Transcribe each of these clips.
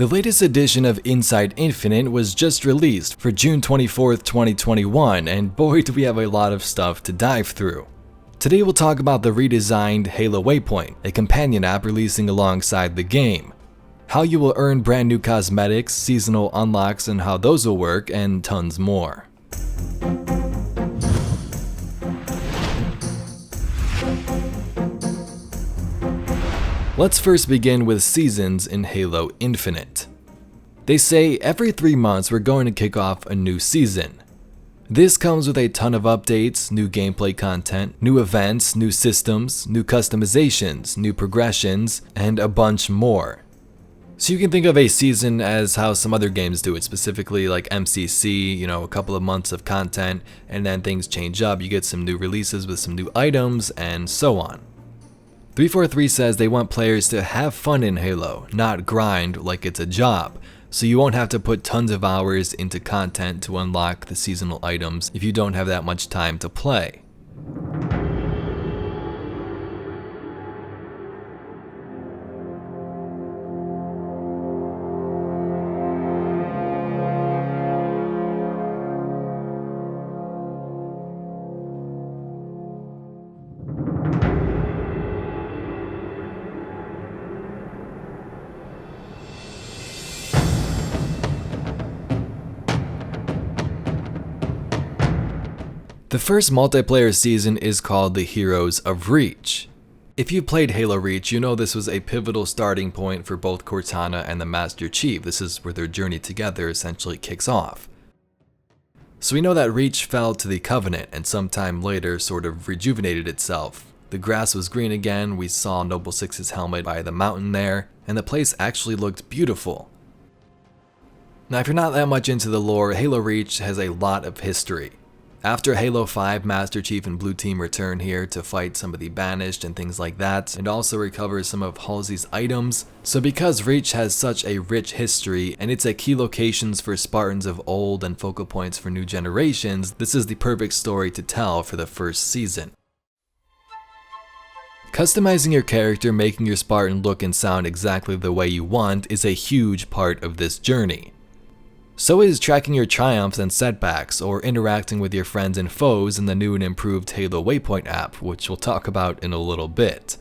The latest edition of Inside Infinite was just released for June 24th, 2021, and boy do we have a lot of stuff to dive through. Today we'll talk about the redesigned Halo Waypoint, a companion app releasing alongside the game, how you will earn brand new cosmetics, seasonal unlocks and how those will work, and tons more. Let's first begin with seasons in Halo Infinite. They say every 3 months we're going to kick off a new season. This comes with a ton of updates, new gameplay content, new events, new systems, new customizations, new progressions, and a bunch more. So you can think of a season as how some other games do it, specifically like MCC, a couple of months of content, and then things change up, you get some new releases with some new items, and so on. 343 says they want players to have fun in Halo, not grind like it's a job, so you won't have to put tons of hours into content to unlock the seasonal items if you don't have that much time to play. The first multiplayer season is called the Heroes of Reach. If you played Halo Reach, you know this was a pivotal starting point for both Cortana and the Master Chief. This is where their journey together essentially kicks off. So we know that Reach fell to the Covenant and sometime later sort of rejuvenated itself. The grass was green again, we saw Noble Six's helmet by the mountain there, and the place actually looked beautiful. Now if you're not that much into the lore, Halo Reach has a lot of history. After Halo 5, Master Chief and Blue Team return here to fight some of the Banished and things like that, and also recover some of Halsey's items. So because Reach has such a rich history, and it's at key locations for Spartans of old and focal points for new generations, this is the perfect story to tell for the first season. Customizing your character, making your Spartan look and sound exactly the way you want, is a huge part of this journey. So is tracking your triumphs and setbacks, or interacting with your friends and foes in the new and improved Halo Waypoint app, which we'll talk about in a little bit.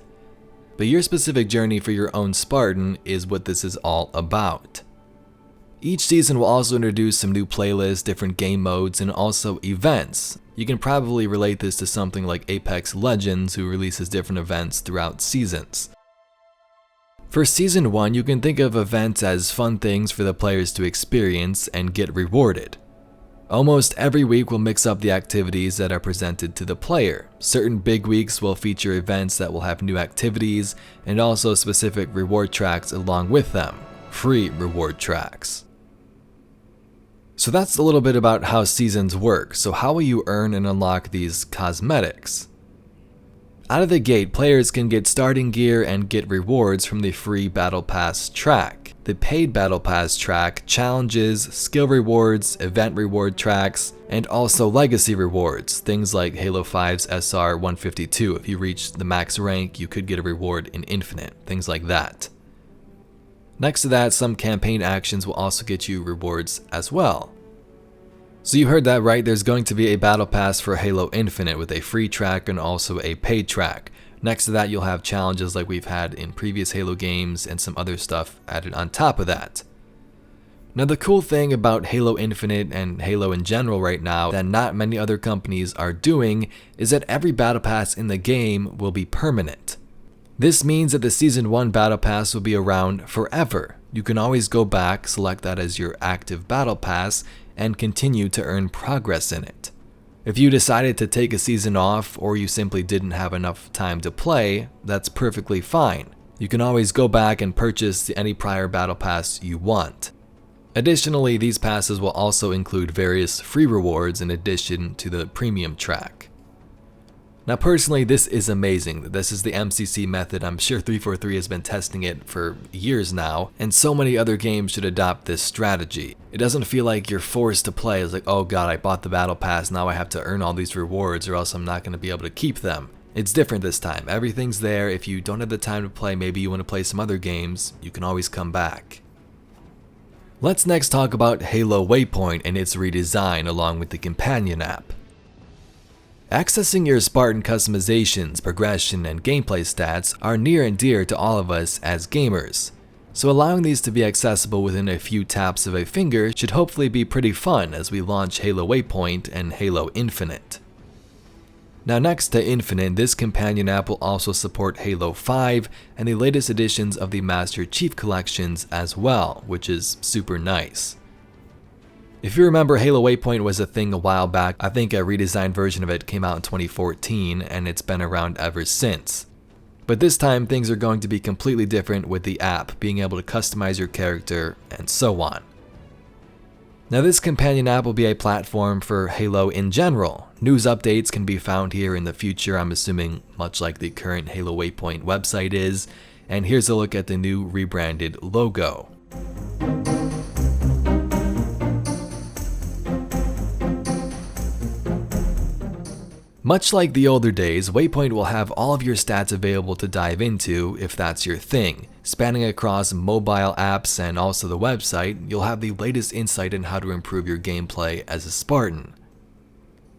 But your specific journey for your own Spartan is what this is all about. Each season will also introduce some new playlists, different game modes, and also events. You can probably relate this to something like Apex Legends, who releases different events throughout seasons. For Season 1, you can think of events as fun things for the players to experience and get rewarded. Almost every week will mix up the activities that are presented to the player. Certain big weeks will feature events that will have new activities and also specific reward tracks along with them, free reward tracks. So that's a little bit about how seasons work. So how will you earn and unlock these cosmetics? Out of the gate, players can get starting gear and get rewards from the free Battlepass track, the paid Battlepass track, challenges, skill rewards, event reward tracks, and also legacy rewards, things like Halo 5's SR 152. If you reach the max rank, you could get a reward in Infinite, things like that. Next to that, some campaign actions will also get you rewards as well. So you heard that right, there's going to be a Battle Pass for Halo Infinite with a free track and also a paid track. Next to that, you'll have challenges like we've had in previous Halo games and some other stuff added on top of that. Now the cool thing about Halo Infinite and Halo in general right now that not many other companies are doing is that every Battle Pass in the game will be permanent. This means that the Season 1 Battle Pass will be around forever. You can always go back, select that as your active Battle Pass, and continue to earn progress in it. If you decided to take a season off or you simply didn't have enough time to play, that's perfectly fine. You can always go back and purchase any prior Battle Pass you want. Additionally, these passes will also include various free rewards in addition to the premium track. Now personally, this is amazing. This is the MCC method. I'm sure 343 has been testing it for years now, and so many other games should adopt this strategy. It doesn't feel like you're forced to play. It's like, oh god, I bought the Battle Pass, now I have to earn all these rewards or else I'm not going to be able to keep them. It's different this time. Everything's there. If you don't have the time to play, maybe you want to play some other games, you can always come back. Let's next talk about Halo Waypoint and its redesign along with the companion app. Accessing your Spartan customizations, progression, and gameplay stats are near and dear to all of us as gamers, so allowing these to be accessible within a few taps of a finger should hopefully be pretty fun as we launch Halo Waypoint and Halo Infinite. Now next to Infinite, this companion app will also support Halo 5 and the latest editions of the Master Chief collections as well, which is super nice. If you remember, Halo Waypoint was a thing a while back. I think a redesigned version of it came out in 2014 and it's been around ever since. But this time things are going to be completely different with the app, being able to customize your character and so on. Now this companion app will be a platform for Halo in general. News updates can be found here in the future, I'm assuming much like the current Halo Waypoint website is. And here's a look at the new rebranded logo. Much like the older days, Waypoint will have all of your stats available to dive into if that's your thing. Spanning across mobile apps and also the website, you'll have the latest insight in how to improve your gameplay as a Spartan.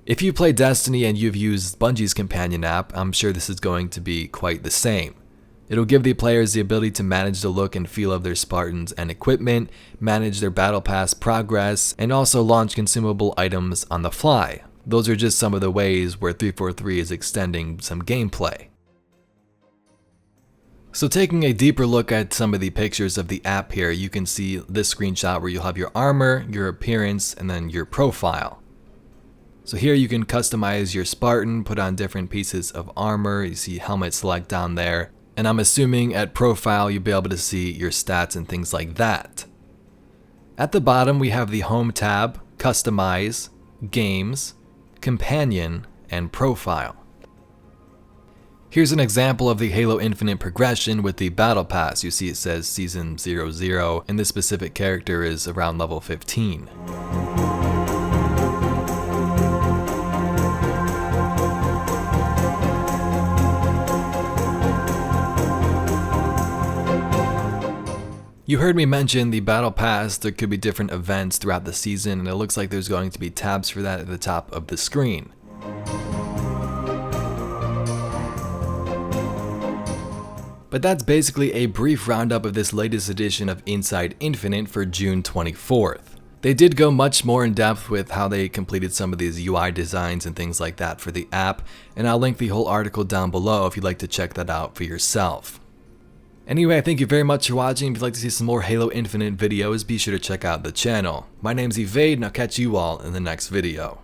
If you play Destiny and you've used Bungie's companion app, I'm sure this is going to be quite the same. It'll give the players the ability to manage the look and feel of their Spartans and equipment, manage their Battle Pass progress, and also launch consumable items on the fly. Those are just some of the ways where 343 is extending some gameplay. So taking a deeper look at some of the pictures of the app here, you can see this screenshot where you'll have your armor, your appearance, and then your profile. So here you can customize your Spartan, put on different pieces of armor, you see helmet select down there, and I'm assuming at profile you'll be able to see your stats and things like that. At the bottom we have the Home tab, Customize, Games, Companion, and Profile. Here's an example of the Halo Infinite progression with the Battle Pass. You see it says Season 00, and this specific character is around level 15. You heard me mention the Battle Pass. There could be different events throughout the season, and it looks like there's going to be tabs for that at the top of the screen. But that's basically a brief roundup of this latest edition of Inside Infinite for June 24th. They did go much more in depth with how they completed some of these UI designs and things like that for the app, and I'll link the whole article down below if you'd like to check that out for yourself. Anyway, thank you very much for watching. If you'd like to see some more Halo Infinite videos, be sure to check out the channel. My name's Evade, and I'll catch you all in the next video.